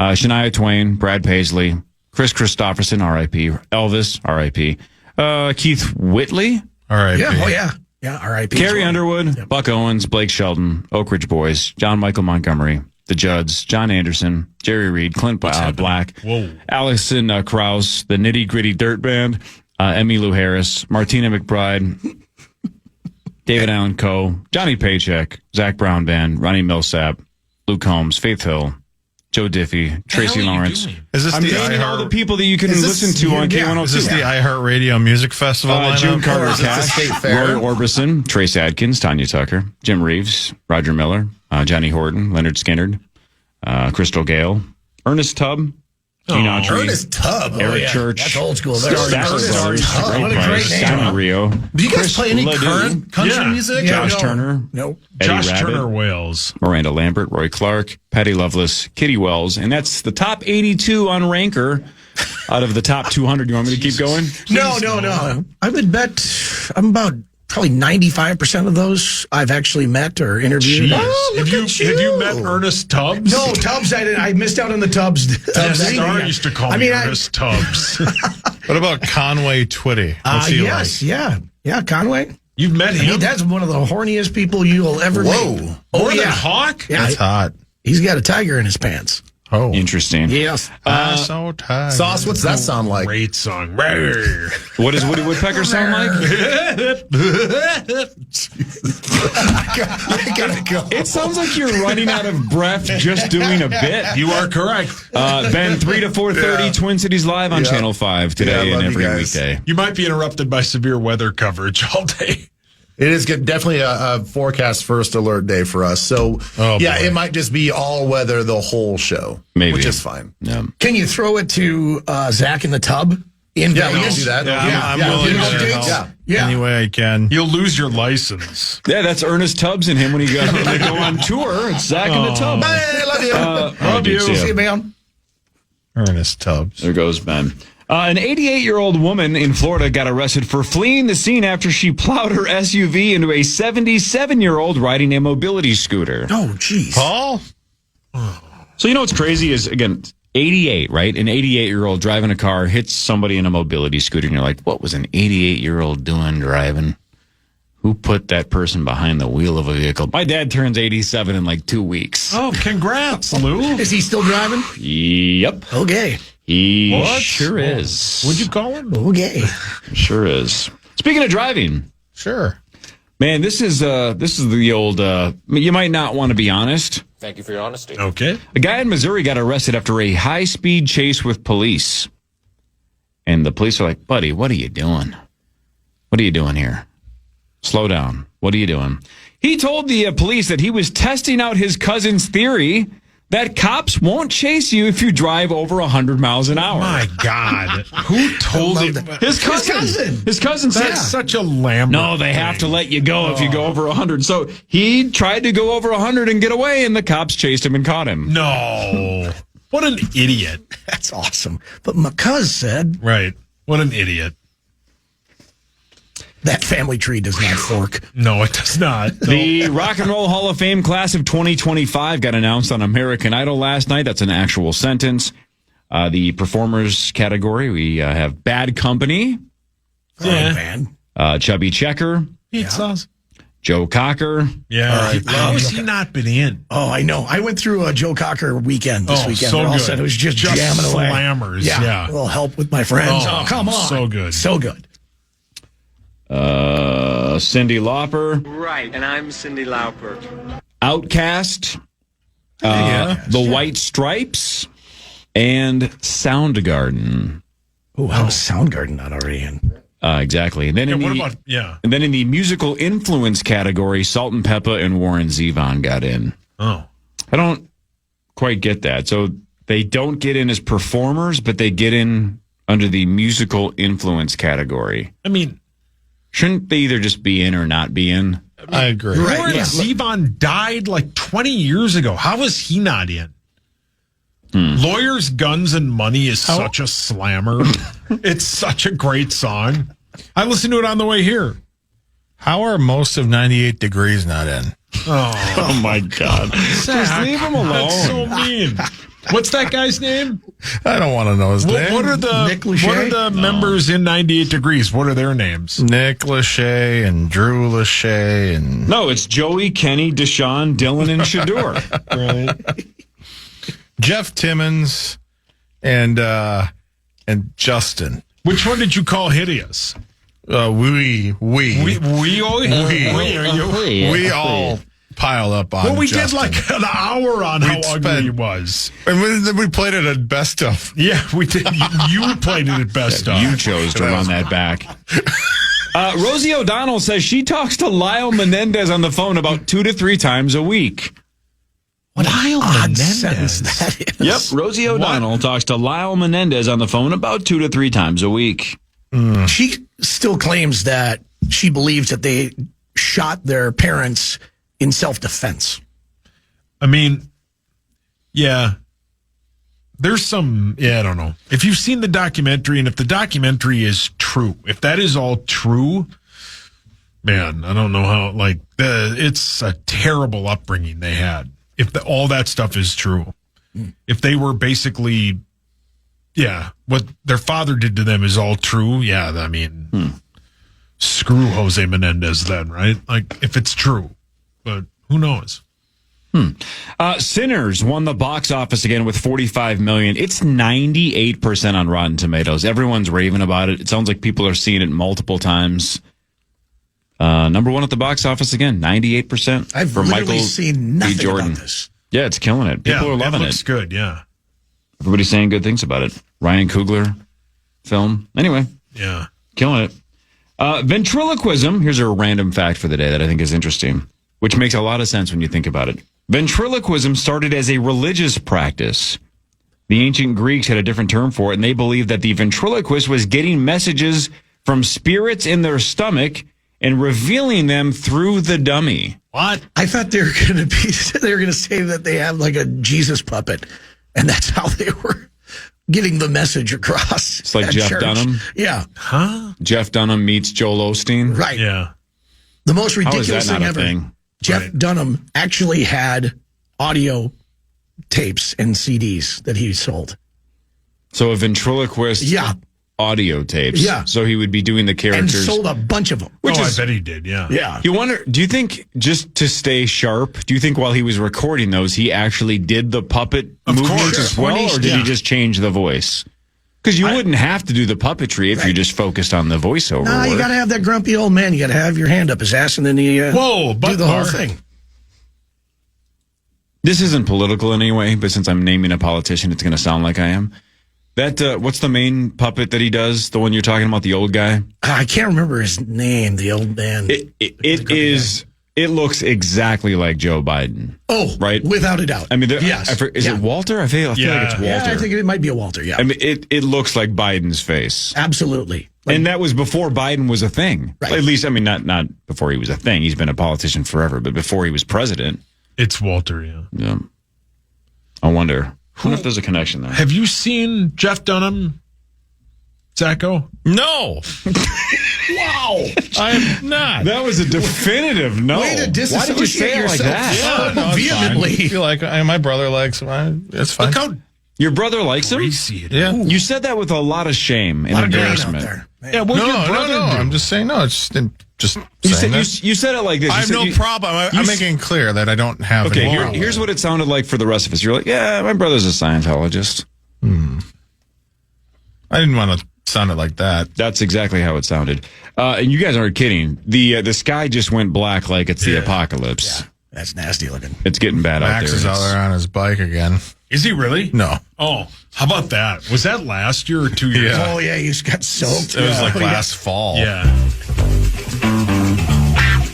Shania Twain, Brad Paisley, Chris Christopherson, R.I.P., Elvis, R.I.P., Keith Whitley, R.I.P. Yeah, Yeah, R.I.P. Carrie Underwood, Buck Owens, Blake Sheldon, Oak Ridge Boys, John Michael Montgomery, The Judds, John Anderson, Jerry Reed, Clint Black, Allison Krause, the Nitty Gritty Dirt Band, Emmylou Harris, Martina McBride, David Allen Coe, Johnny Paycheck, Zach Brown Band, Ronnie Millsap, Luke Holmes, Faith Hill, Joe Diffie, Tracy Lawrence. Is this I'm naming all the people that you can listen to on K102. Is this the iHeartRadio Music Festival? June Carter Cash, Roy Orbison, Trace Adkins, Tanya Tucker, Jim Reeves, Roger Miller, Johnny Horton, Leonard Skinnard, Crystal Gale, Ernest Tubb, Gene Autry, Ernest Tubb. Eric Church. That's old school. What a great name. Simon Rio. Do you guys play any current country music? Josh Turner. No. Josh Turner Wales. Miranda Lambert, Roy Clark, Patty Loveless, Kitty Wells. And that's the top 82 on Ranker out of the top 200. You want me to keep going? No. I would bet I'm about probably 95% of those I've actually met or interviewed. Oh, have you met Ernest Tubbs? No, Tubbs. I missed out on the Tubbs. Star used to call me Ernest Tubbs. What about Conway Twitty? What's he yes, like? Yeah, Conway. You've met him? That's one of the horniest people you'll ever meet. More than Hawk? Yeah, that's hot. He's got a tiger in his pants. Oh, interesting. Yes. So tired. Sauce, what's that sound like? Great song. What does Woody Woodpecker sound like? I gotta go. It sounds like you're running out of breath just doing a bit. You are correct. Ben, 3 to 4:30, Twin Cities Live on Channel 5 today and every weekday. You might be interrupted by severe weather coverage all day. It is definitely a forecast first alert day for us. So, it might just be all weather the whole show. Maybe. Which is fine. Yeah. Can you throw it to Zach in the tub? We can do that. I'm willing to help any way I can. You'll lose your license. Yeah, that's Ernest Tubbs and him when they go on tour. It's Zach in the tub. Hey, love you. Love you. See you, man. Ernest Tubbs. There goes Ben. An 88-year-old woman in Florida got arrested for fleeing the scene after she plowed her SUV into a 77-year-old riding a mobility scooter. Oh, jeez. Paul? So you know what's crazy is, again, 88, right? An 88-year-old driving a car hits somebody in a mobility scooter, and you're like, what was an 88-year-old doing driving? Who put that person behind the wheel of a vehicle? My dad turns 87 in like 2 weeks. Oh, congrats, Lou. Is he still driving? Yep. Okay. He sure is. What'd you call him? Okay. Sure is. Speaking of driving. Sure. Man, this is the old, you might not want to be honest. Thank you for your honesty. Okay. A guy in Missouri got arrested after a high-speed chase with police. And the police are like, buddy, what are you doing? What are you doing here? Slow down. What are you doing? He told the police that he was testing out his cousin's theory that cops won't chase you if you drive over 100 miles an hour. My God. Who told him? His cousin. His cousin said. That's such a Lambert. No, they have to let you go if you go over 100. So he tried to go over 100 and get away, and the cops chased him and caught him. No. What an idiot. That's awesome. But my cousin said. Right. What an idiot. That family tree does not fork. No, it does not. No. The Rock and Roll Hall of Fame class of 2025 got announced on American Idol last night. That's an actual sentence. The performers category, we have Bad Company. Yeah. Man. Chubby Checker. Pete sauce. Joe Cocker. Yeah. Right. How has he not been in? Oh, I know. I went through a Joe Cocker weekend this weekend. So all good. said it was just jamming away. Slammers. Yeah. A little help with my friends. Oh, come on. So good. So good. Cyndi Lauper. Right, and I'm Cyndi Lauper. Outcast. The White Stripes. And Soundgarden. Oh, how was Soundgarden not already in? Exactly. And then And then in the musical influence category, Salt and Peppa and Warren Zevon got in. Oh. I don't quite get that. So they don't get in as performers, but they get in under the musical influence category. I mean, shouldn't they either just be in or not be in? I agree. Right, Warren Zevon died like 20 years ago. How is he not in? Lawyers, Guns, and Money is such a slammer. It's such a great song. I listened to it on the way here. How are most of 98 Degrees not in? Oh my God. Just leave him alone. That's so mean. What's that guy's name? I don't want to know his name. What are the members in 98 Degrees? What are their names? Nick Lachey and Drew Lachey and... No, it's Joey, Kenny, Deshaun, Dylan, and Shador. Right. Jeff Timmons and Justin. Which one did you call hideous? We all pile up on. Well, we Justin. did like an hour on how ugly he was, and then we played it at best of. Yeah, we did. You played it at best of. You chose to run that back. Rosie O'Donnell says she talks to Lyle Menendez on the phone about 2 to 3 times a week. What Lyle Menendez? That is. Yep, Rosie O'Donnell talks to Lyle Menendez on the phone about 2 to 3 times a week. She still claims that she believes that they shot their parents in self-defense. I mean, yeah. There's some, I don't know. If you've seen the documentary, and if the documentary is true, if that is all true, man, I don't know how, it's a terrible upbringing they had. If all that stuff is true. If they were basically, what their father did to them is all true, I mean, screw Jose Menendez then, right? Like, if it's true. But who knows? Sinners won the box office again with $45 million. It's 98% on Rotten Tomatoes. Everyone's raving about it. It sounds like people are seeing it multiple times. Number one at the box office again, 98%. I've literally seen nothing about this. Yeah, it's killing it. People are loving it. It looks good, yeah. Everybody's saying good things about it. Ryan Coogler film. Anyway. Yeah. Killing it. Ventriloquism. Here's a random fact for the day that I think is interesting, which makes a lot of sense when you think about it. Ventriloquism started as a religious practice. The ancient Greeks had a different term for it, and they believed that the ventriloquist was getting messages from spirits in their stomach and revealing them through the dummy. What? I thought they were going to say that they have like a Jesus puppet, and that's how they were getting the message across. It's like Jeff Dunham. Yeah. Huh? Jeff Dunham meets Joel Osteen. Right. Yeah. The most ridiculous How is that thing not ever. a thing? Jeff Dunham actually had audio tapes and CDs that he sold. So a ventriloquist audio tapes. Yeah. So he would be doing the And characters. sold a bunch of them. I bet he did, yeah. Yeah. You wonder, do you think, just to stay sharp, do you think while he was recording those, he actually did the puppet movements as well, or did he just change the voice? Because you wouldn't have to do the puppetry if you just focused on the voiceover. No, you got to have that grumpy old man. You got to have your hand up his ass, and then you do the whole thing. This isn't political in any way, but since I'm naming a politician, it's going to sound like I am. That what's the main puppet that he does? The one you're talking about, the old guy? I can't remember his name, the old man. It looks exactly like Joe Biden. Oh, right? Without a doubt. I mean, yes. Is it Walter? I feel like it's Walter. Yeah, I think it might be a Walter, yeah. I mean, it looks like Biden's face. Absolutely. And that was before Biden was a thing. Right. At least, I mean, not before he was a thing. He's been a politician forever, but before he was president. It's Walter, yeah. Yeah. I wonder if there's a connection there. Have you seen Jeff Dunham, Zacko? No. Wow. I'm not. That was a definitive no. Way to disassociate Why did you say it like that? No, vehemently. I feel like my brother likes him. It's fine. Look how Your brother likes him? Yeah. You said that with a lot of shame and embarrassment. Yeah, what's your brother do? I'm just saying, no, it's just saying that. You said it like this. I have no problem. I'm making it clear that I don't have Okay, any problem. here's what it sounded like for the rest of us. You're like, yeah, my brother's a Scientologist. I didn't want to sound it like that. That's exactly how it sounded. And you guys aren't kidding. The sky just went black like it's the apocalypse. Yeah, that's nasty looking. It's getting bad out Max there. is out there on his bike again. Is he really? No. Oh, how about that? Was that last year or 2 years ago? Oh, yeah, you just got soaked. It was like last fall. Yeah.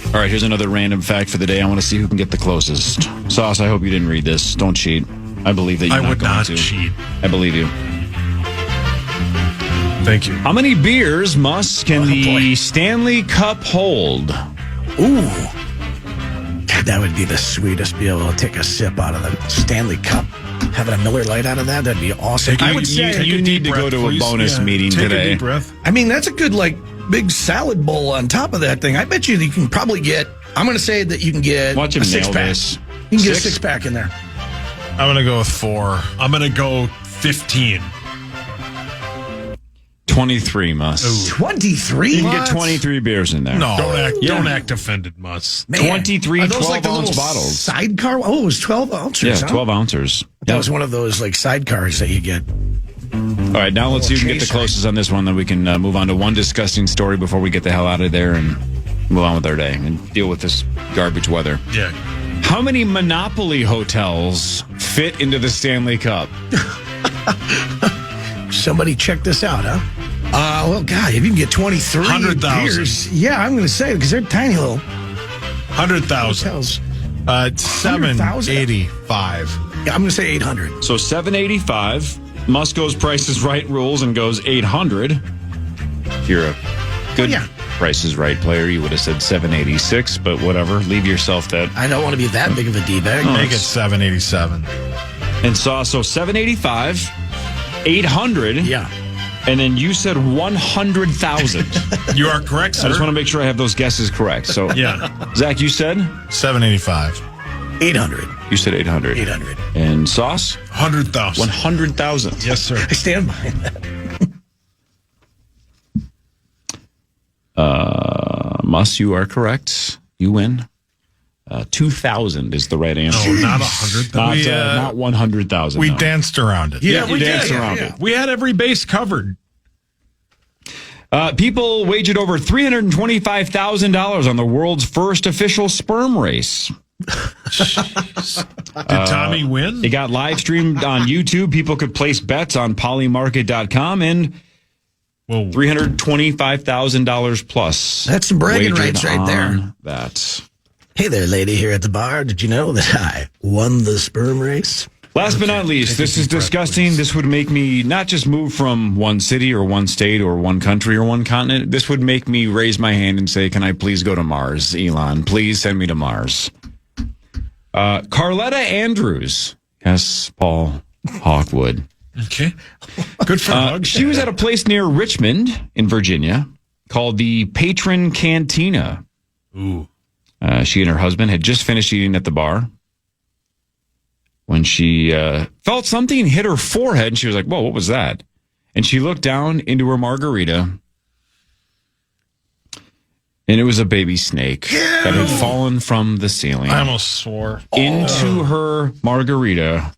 All right, here's another random fact for the day. I want to see who can get the closest. Sauce, I hope you didn't read this. Don't cheat. I believe that you're I would going not to. cheat. I believe you. Thank you. How many beers can the Stanley Cup hold? Ooh. God, that would be the sweetest. Be able to take a sip out of the Stanley Cup. Having a Miller Lite out of that'd be awesome. I would say you need to go to a bonus meeting Take today. a deep breath. I mean, that's a good, big salad bowl on top of that thing. I bet you can probably get, I'm going to say that you can get Watch him a nail six-pack. this. You can get a 6? 6-pack in there. I'm going to go with 4. I'm going to go 15. 23, Mus. 23? You can get 23 beers in there. No. Don't act offended, Mus. Man, 23 are those like the 12-ounce little bottles. Sidecar? Oh, it was 12 ounces. Yeah, huh? 12 ounces. That was one of those sidecars that you get. All right, now let's see who can get the chaser. closest on this one. Then we can move on to one disgusting story before we get the hell out of there and move on with our day and deal with this garbage weather. Yeah. How many Monopoly hotels fit into the Stanley Cup? Somebody check this out, huh? Well, God, if you can get 23 100,000. beers, yeah, I'm going to say, because they're tiny little 100,000. hotels. 785. Yeah, I'm going to say 800. So 785. Musco's Price is Right rules and goes 800. If you're a good Price is Right player, you would have said 786, but whatever. Leave yourself that. I don't want to be that big of a D-bag. Make it 787. And so 785, 800. Yeah. And then you said 100,000. You are correct, sir. I just want to make sure I have those guesses correct. So, Yeah. Zach, you said 785. 800. You said 800. 800. And Sauce 100,000. 100,000. Yes, sir. I stand behind that. Mus, you are correct. You win. 2,000 is the right answer. No, not 100,000. Not 100,000. We no. danced around it. Yeah, you danced around it. We had every base covered. People wagered over $325,000 on the world's first official sperm race. Did Tommy win? It got live streamed on YouTube. People could place bets on polymarket.com and $325,000 plus. That's some bragging wagered rights right there. on That. Hey there, lady here at the bar. Did you know that I won the sperm race? Last but not least, this is disgusting. This would make me not just move from one city or one state or one country or one continent. This would make me raise my hand and say, can I please go to Mars? Elon, please send me to Mars. Carletta Andrews. Yes, Paul Hawkwood. Okay. Good for hugs. She was at a place near Richmond in Virginia called the Patron Cantina. Ooh. She and her husband had just finished eating at the bar when she felt something hit her forehead, and she was like, whoa, what was that? And she looked down into her margarita, and it was a baby snake that had fallen from the ceiling. I almost swore. Into her margarita.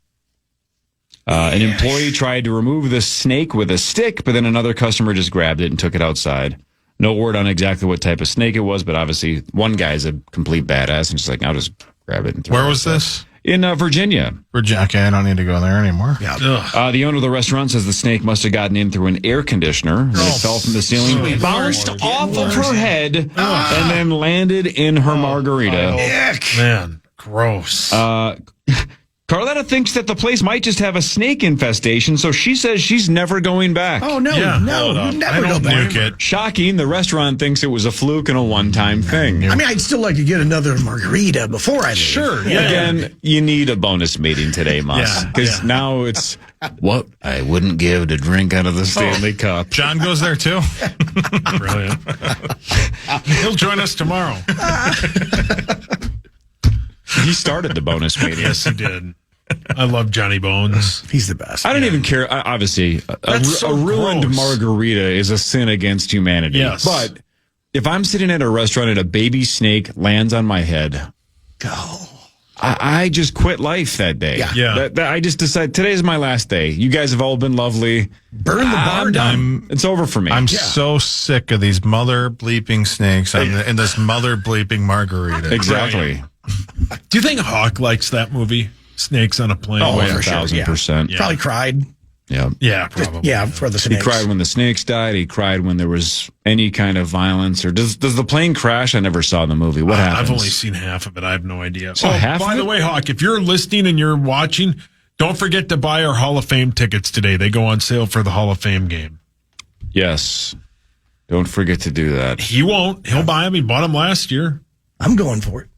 An employee tried to remove the snake with a stick, but then another customer just grabbed it and took it outside. No word on exactly what type of snake it was, but obviously one guy's a complete badass and just like, I'll just grab it and throw it. Where was this? In Virginia. Virginia. Okay, I don't need to go there anymore. Yeah. The owner of the restaurant says the snake must have gotten in through an air conditioner. And it fell from the ceiling, bounced off of her head, and then landed in her margarita. Man, gross. Carletta thinks that the place might just have a snake infestation, so she says she's never going back. Oh, no, you never go back. Nuke it. Shocking, the restaurant thinks it was a fluke and a one-time thing. I mean, I'd still like to get another margarita before I leave. Sure. Yeah. Again, you need a bonus meeting today, Mus, because now it's what I wouldn't give to drink out of the Stanley Cup. John goes there too. Brilliant. He'll join us tomorrow. He started the bonus meeting. Yes, he did. I love Johnny Bones. He's the best. I don't even care. Obviously, a ruined gross. margarita is a sin against humanity. Yes. But if I'm sitting at a restaurant and a baby snake lands on my head, I just quit life that day. Yeah. I just decided today's my last day. You guys have all been lovely. Burn the bar down. It's over for me. I'm so sick of these mother bleeping snakes and this mother bleeping margarita. Exactly. Do you think Hawk likes that movie, Snakes on a Plane? Oh, yeah, for sure. 1,000%. Yeah. Probably cried. Yeah. Yeah, probably. Yeah, for the He snakes. cried when the snakes died. He cried when there was any kind of violence. Or does the plane crash? I never saw the movie. What happens? I've only seen half of it. I have no idea. So half by of the it? way, Hawk, if you're listening and you're watching, don't forget to buy our Hall of Fame tickets today. They go on sale for the Hall of Fame game. Yes. Don't forget to do that. He won't. He'll buy them. He bought them last year. I'm going for it.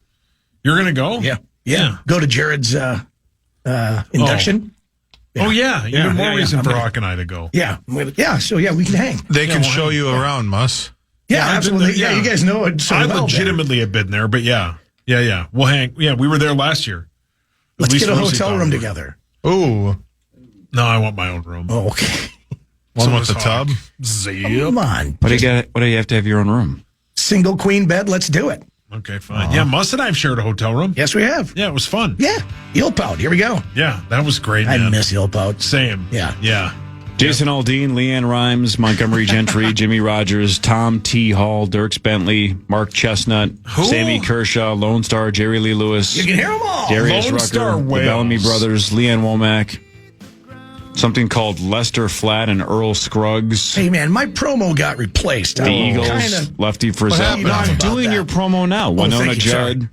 You're going to go? Yeah. Go to Jared's induction. Oh, yeah. Even more reason for Hawk and I to go. Yeah. So, we can hang. They can show you around, Mus. Yeah, absolutely. Yeah, you guys know it so I well. legitimately have been there, but yeah. We'll hang. Yeah, we were there last year. Let's get a hotel room together. Ooh. No, I want my own room. Oh, okay. One with the tub? Come on. What do you have to have your own room? Single queen bed. Let's do it. Okay, fine. Yeah, Mus and I have shared a hotel room. Yes, we have. Yeah, it was fun. Yeah. Eelpout. Here we go. Yeah, that was great, man. I miss Eelpout. Same. Yeah. Jason Aldean, Leanne Rhymes, Montgomery Gentry, Jimmy Rogers, Tom T. Hall, Dirks Bentley, Mark Chestnut, Sammy Kershaw, Lone Star, Jerry Lee Lewis. You can hear them all. Darius Lone Star Rucker, the Wales. Bellamy Brothers, Leanne Womack, something called Lester Flatt and Earl Scruggs. Hey, man, my promo got replaced. The Eagles, Lefty Frizzell. No, I'm doing your promo now. Winona thank you, Judd,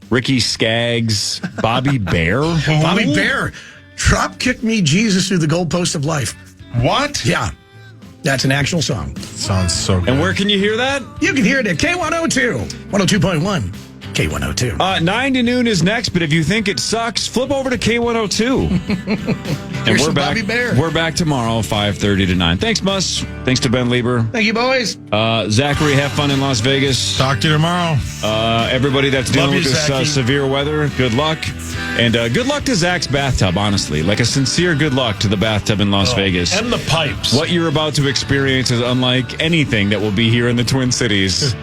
Ricky Skaggs, Bobby Bear. Bobby Bear. Drop kick me, Jesus, through the goalpost of life. What? Yeah. That's an actual song. Sounds so good. And where can you hear that? You can hear it at K102, 102.1, K102. 9 to noon is next, but if you think it sucks, flip over to K102. And we're back. Bobby Bear. We're back tomorrow, 5:30 to 9. Thanks, Mus. Thanks to Ben Lieber. Thank you, boys. Zachary, have fun in Las Vegas. Talk to you tomorrow. Everybody that's dealing Love with you, this Zachy. severe weather, good luck. And good luck to Zach's bathtub, honestly. Like a sincere good luck to the bathtub in Las Vegas. And the pipes. What you're about to experience is unlike anything that will be here in the Twin Cities.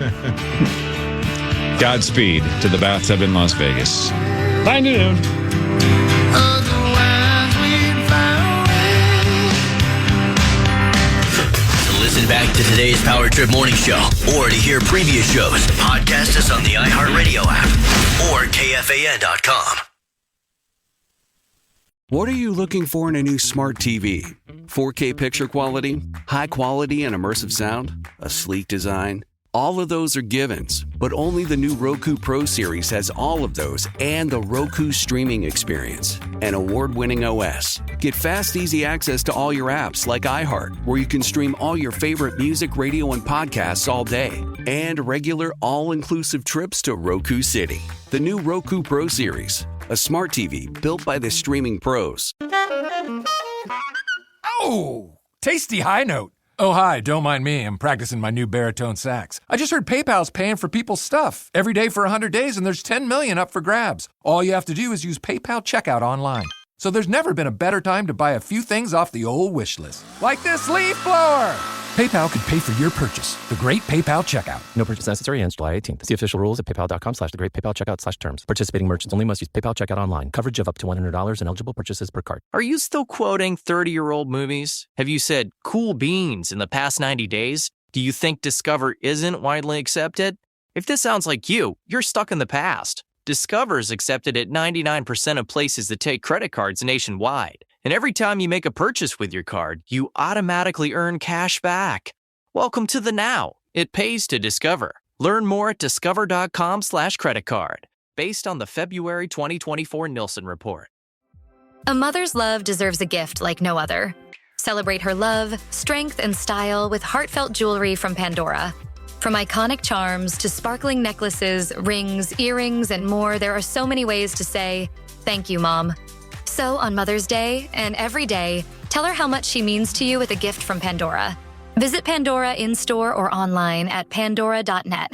Godspeed to the bathtub in Las Vegas. 9 to noon. To listen back to today's Power Trip Morning Show or to hear previous shows, podcast us on the iHeartRadio app or KFAN.com. What are you looking for in a new smart TV? 4K picture quality? High quality and immersive sound? A sleek design? All of those are givens, but only the new Roku Pro Series has all of those and the Roku streaming experience, an award-winning OS. Get fast, easy access to all your apps like iHeart, where you can stream all your favorite music, radio, and podcasts all day, and regular all-inclusive trips to Roku City. The new Roku Pro Series, a smart TV built by the streaming pros. Oh, tasty high note. Oh, hi, don't mind me. I'm practicing my new baritone sax. I just heard PayPal's paying for people's stuff every day for 100 days, and there's $10 million up for grabs. All you have to do is use PayPal checkout online. So there's never been a better time to buy a few things off the old wish list. Like this leaf blower! PayPal can pay for your purchase. The Great PayPal Checkout. No purchase necessary. Ends July 18th. See official rules at paypal.com/thegreatpaypalcheckout/terms. Participating merchants only must use PayPal Checkout online. Coverage of up to $100 and eligible purchases per card. Are you still quoting 30-year-old movies? Have you said cool beans in the past 90 days? Do you think Discover isn't widely accepted? If this sounds like you, you're stuck in the past. Discover is accepted at 99% of places that take credit cards nationwide. And every time you make a purchase with your card, you automatically earn cash back. Welcome to the now. It pays to Discover. Learn more at discover.com/creditcard. Based on the February 2024 Nielsen report. A mother's love deserves a gift like no other. Celebrate her love, strength, and style with heartfelt jewelry from Pandora. From iconic charms to sparkling necklaces, rings, earrings, and more, there are so many ways to say, thank you, Mom. So on Mother's Day and every day, tell her how much she means to you with a gift from Pandora. Visit Pandora in-store or online at pandora.net.